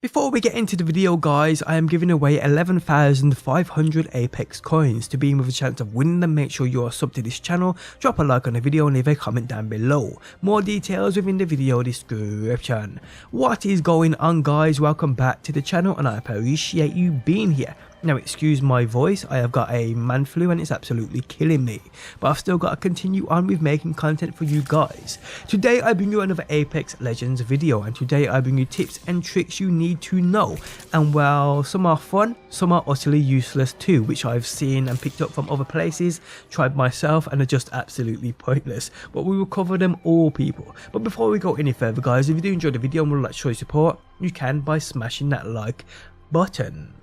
Before we get into the video guys, I am giving away 11,500 Apex coins. To be in with a chance of winning them, make sure you are subbed to this channel, drop a like on the video and leave a comment down below. More details within the video description. What is going on guys, welcome back to the channel and I appreciate you being here. Now excuse my voice, I have got a man flu and it's absolutely killing me, but I've still got to continue on with making content for you guys. Today I bring you another Apex Legends video, and today I bring you tips and tricks you need to know, and well, some are fun, some are utterly useless too, which I've seen and picked up from other places, tried myself and are just absolutely pointless, but we will cover them all people. But before we go any further guys, if you do enjoy the video and would like to show your support, you can by smashing that like button.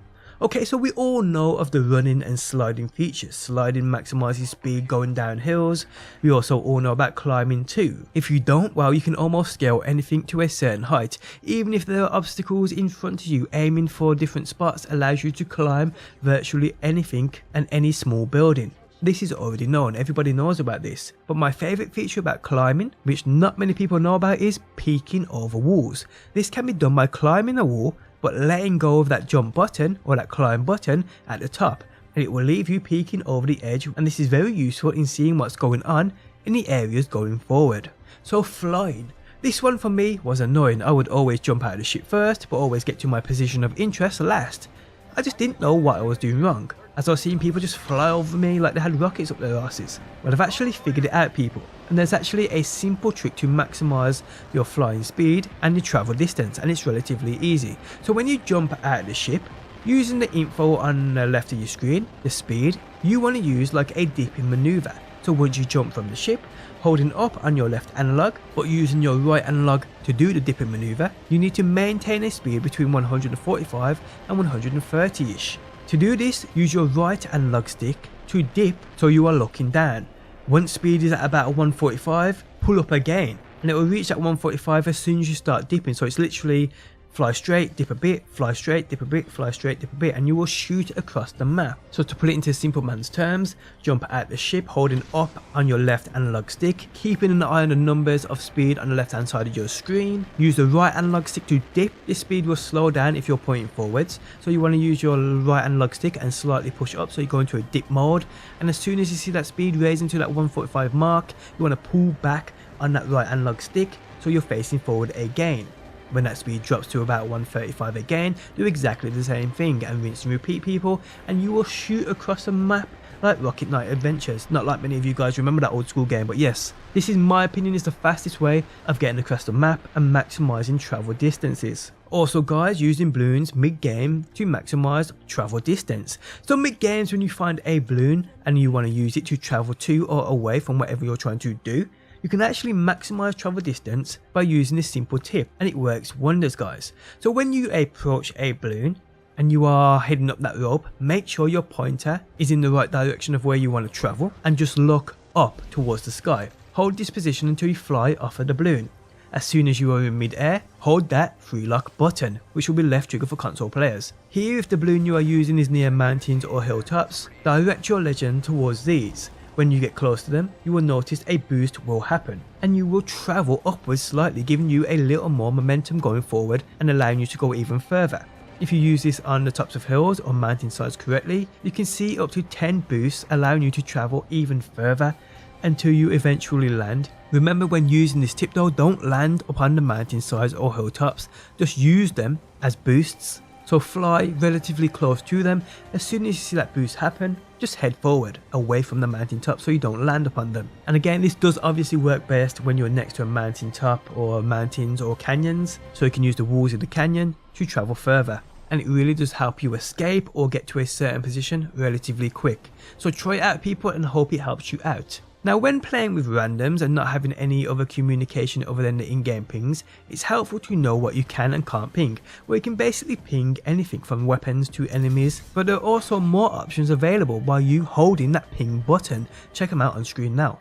Okay, so we all know of the running and sliding features. Sliding maximizes speed going down hills. We also all know about climbing too. If you don't, well, you can almost scale anything to a certain height. Even if there are obstacles in front of you, aiming for different spots allows you to climb virtually anything and any small building. This is already known, everybody knows about this, but my favourite feature about climbing, which not many people know about, is peeking over walls. This can be done by climbing a wall, but letting go of that jump button or that climb button at the top, and it will leave you peeking over the edge, and this is very useful in seeing what's going on in the areas going forward. So flying. This one for me was annoying. I would always jump out of the ship first, but always get to my position of interest last. I just didn't know what I was doing wrong, as I was seeing people just fly over me like they had rockets up their asses. But I've actually figured it out people, and there's actually a simple trick to maximise your flying speed and your travel distance, and it's relatively easy. So when you jump out of the ship, using the info on the left of your screen, the speed, you want to use like a dipping manoeuvre. So once you jump from the ship, holding up on your left analog but using your right analog to do the dipping manoeuvre, you need to maintain a speed between 145 and 130ish. To do this, use your right analog stick to dip so you are looking down. Once speed is at about 145, pull up again, and it will reach that 145 as soon as you start dipping. So it's literally fly straight, dip a bit, fly straight, dip a bit, fly straight, dip a bit, and you will shoot across the map. So to put it into simple man's terms, jump out the ship holding up on your left analog stick, keeping an eye on the numbers of speed on the left hand side of your screen. Use the right analog stick to dip. This speed will slow down if you're pointing forwards, so you want to use your right analog stick and slightly push up so you go into a dip mode, and as soon as you see that speed raising to that 145 mark, you want to pull back on that right analog stick so you're facing forward again. When that speed drops to about 135 again, do exactly the same thing and rinse and repeat people, and you will shoot across the map like Rocket Knight Adventures. Not like many of you guys remember that old school game, but yes, this in my opinion is the fastest way of getting across the map and maximising travel distances. Also guys, using balloons mid-game to maximise travel distance. So mid-games, when you find a balloon and you want to use it to travel to or away from whatever you're trying to do, you can actually maximize travel distance by using this simple tip, and it works wonders guys. So when you approach a balloon and you are heading up that rope, make sure your pointer is in the right direction of where you want to travel and just look up towards the sky. Hold this position until you fly off of the balloon. As soon as you are in mid-air, hold that free lock button, which will be left trigger for console players. Here, if the balloon you are using is near mountains or hilltops, direct your legend towards these. When you get close to them, you will notice a boost will happen, and you will travel upwards slightly, giving you a little more momentum going forward and allowing you to go even further. If you use this on the tops of hills or mountain sides correctly, you can see up to 10 boosts, allowing you to travel even further until you eventually land. Remember, when using this tip though, don't land upon the mountain sides or hilltops, just use them as boosts. So fly relatively close to them. As soon as you see that boost happen, just head forward away from the mountain top so you don't land upon them. And again, this does obviously work best when you're next to a mountain top or mountains or canyons, so you can use the walls of the canyon to travel further. And it really does help you escape or get to a certain position relatively quick. So try it out people and hope it helps you out. Now when playing with randoms and not having any other communication other than the in-game pings, it's helpful to know what you can and can't ping, where you can basically ping anything from weapons to enemies, but there are also more options available while you holding that ping button. Check them out on screen now.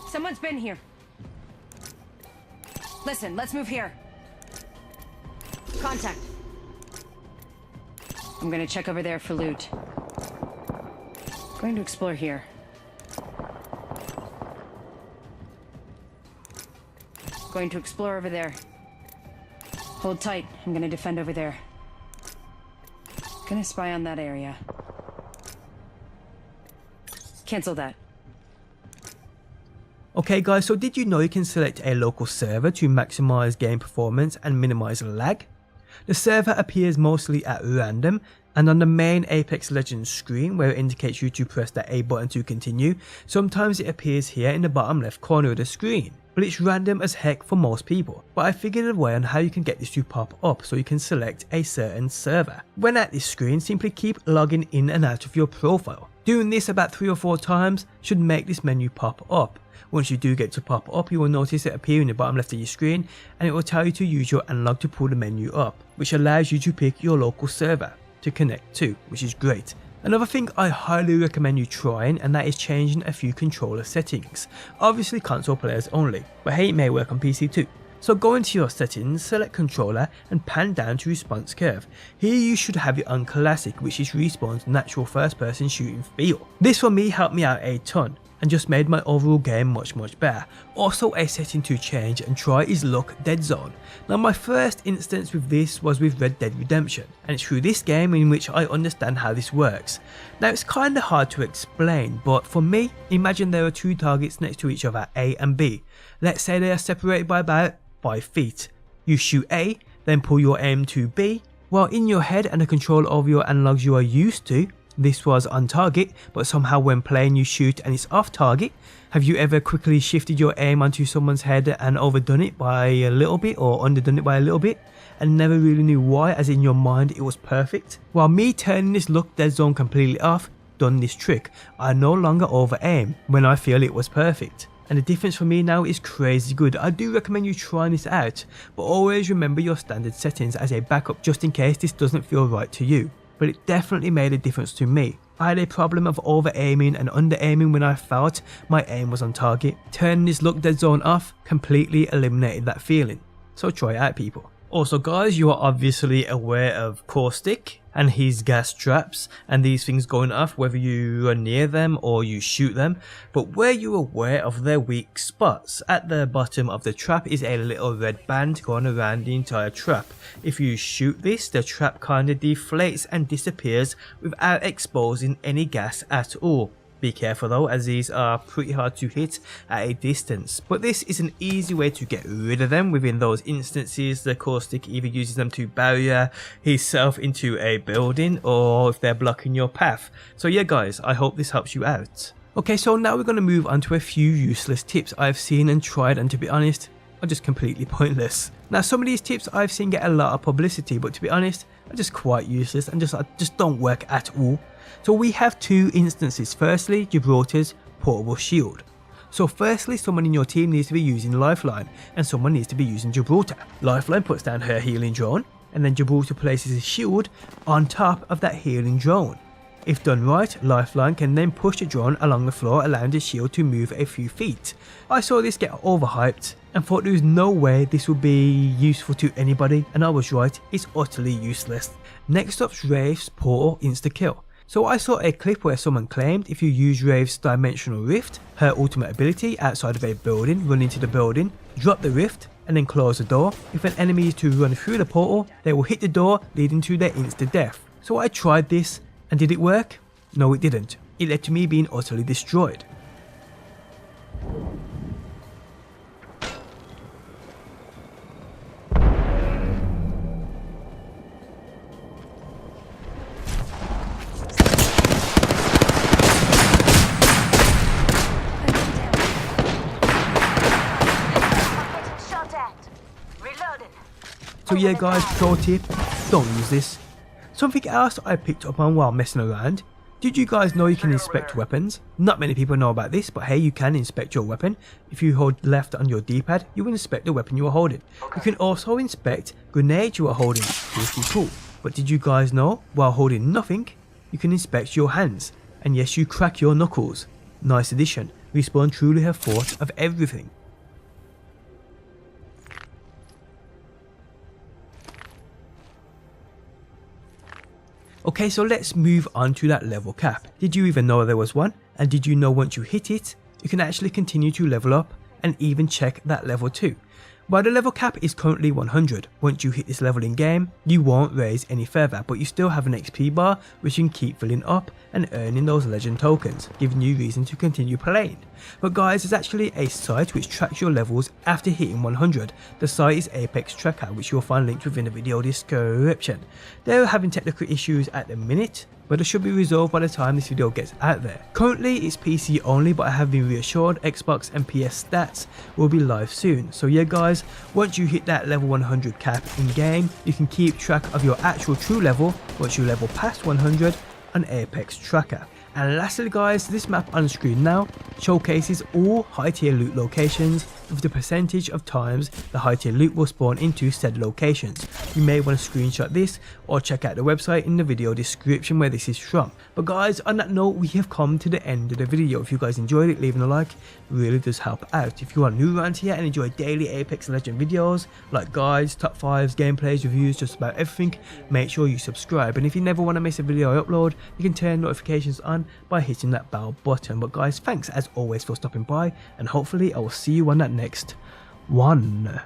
Someone's been here. Listen, let's move here. Contact. I'm gonna check over there for loot. Going to explore here. Going to explore over there. Hold tight. I'm gonna defend over there. Gonna spy on that area. Cancel that. Okay guys, so did you know you can select a local server to maximize game performance and minimize lag? The server appears mostly at random, and on the main Apex Legends screen where it indicates you to press the A button to continue, sometimes it appears here in the bottom left corner of the screen. But it's random as heck for most people. But I figured a way on how you can get this to pop up so you can select a certain server. When at this screen, simply keep logging in and out of your profile. Doing this about 3 or 4 times should make this menu pop up. Once you do get to pop up, you will notice it appear in the bottom left of your screen, and it will tell you to use your analog to pull the menu up, which allows you to pick your local server to connect to, which is great. Another thing I highly recommend you trying, and that is changing a few controller settings. Obviously console players only, but hey, it may work on PC too. So go into your settings, select controller and pan down to response curve. Here you should have it on classic, which is Respawn's natural first person shooting feel. This for me helped me out a ton and just made my overall game much better. Also a setting to change and try is Lock Dead Zone. Now my first instance with this was with Red Dead Redemption, and it's through this game in which I understand how this works. Now it's kinda hard to explain, but for me, imagine there are 2 targets next to each other, A and B. Let's say they are separated by about 5 feet. You shoot A, then pull your aim to B, while in your head and the control over your analogs you are used to, this was on target, but somehow when playing you shoot and it's off target. Have you ever quickly shifted your aim onto someone's head and overdone it by a little bit or underdone it by a little bit and never really knew why, as in your mind it was perfect? While me turning this Lock Dead Zone completely off done this trick. I no longer over aim when I feel it was perfect. And the difference for me now is crazy good. I do recommend you trying this out, but always remember your standard settings as a backup just in case this doesn't feel right to you. But it definitely made a difference to me. I had a problem of over aiming and under aiming when I felt my aim was on target. Turning this Lock Dead Zone off completely eliminated that feeling. So try it out, people. Also guys, you are obviously aware of Caustic and his gas traps and these things going off whether you are near them or you shoot them, but were you aware of their weak spots? At the bottom of the trap is a little red band going around the entire trap. If you shoot this, the trap kinda deflates and disappears without exposing any gas at all. Be careful though, as these are pretty hard to hit at a distance, but this is an easy way to get rid of them. Within those instances, the Caustic either uses them to barrier himself into a building or if they're blocking your path. So yeah guys, I hope this helps you out. Okay, so now we're going to move on to a few useless tips I've seen and tried, and to be honest, are just completely pointless. Now some of these tips I've seen get a lot of publicity, but to be honest, are just quite useless and just don't work at all. So we have two instances. Firstly, Gibraltar's portable shield. So firstly, someone in your team needs to be using Lifeline and someone needs to be using Gibraltar. Lifeline puts down her healing drone and then Gibraltar places a shield on top of that healing drone. If done right, Lifeline can then push the drone along the floor, allowing the shield to move a few feet. I saw this get overhyped and thought there was no way this would be useful to anybody, and I was right, it's utterly useless. Next up's Wraith's portal insta-kill. So I saw a clip where someone claimed if you use Wraith's Dimensional Rift, her ultimate ability, outside of a building, run into the building, drop the rift, and then close the door. If an enemy is to run through the portal, they will hit the door, leading to their insta-death. So I tried this, and did it work? No, it didn't. It led to me being utterly destroyed. So yeah guys, pro tip, don't use this. Something else I picked up on while messing around. Did you guys know you can inspect weapons? Not many people know about this, but hey, you can inspect your weapon. If you hold left on your D-pad, you will inspect the weapon you are holding. You can also inspect grenades you are holding, pretty cool. But did you guys know, while holding nothing, you can inspect your hands? And yes, you crack your knuckles. Nice addition. Respawn truly have thought of everything. Okay, so let's move on to that level cap. Did you even know there was one? And did you know once you hit it, you can actually continue to level up and even check that level 2? While the level cap is currently 100, once you hit this level in game, you won't raise any further, but you still have an XP bar which you can keep filling up and earning those legend tokens, giving you reason to continue playing. But guys, there's actually a site which tracks your levels after hitting 100. The site is Apex Tracker, which you'll find linked within the video description. They're having technical issues at the minute, but it should be resolved by the time this video gets out there. Currently it's PC only, but I have been reassured Xbox and PS stats will be live soon. So yeah guys, once you hit that level 100 cap in game, you can keep track of your actual true level once you level past 100 on Apex Tracker. And lastly guys, this map on screen now showcases all high tier loot locations with the percentage of times the high tier loot will spawn into said locations. You may want to screenshot this or check out the website in the video description where this is from. But guys, on that note, we have come to the end of the video. If you guys enjoyed it, leaving a like really does help out. If you are new around here and enjoy daily Apex Legend videos like guides, top 5s, gameplays, reviews, just about everything, make sure you subscribe. And if you never want to miss a video I upload, you can turn notifications on by hitting that bell button. But guys, thanks as always for stopping by, and hopefully I will see you on that next one.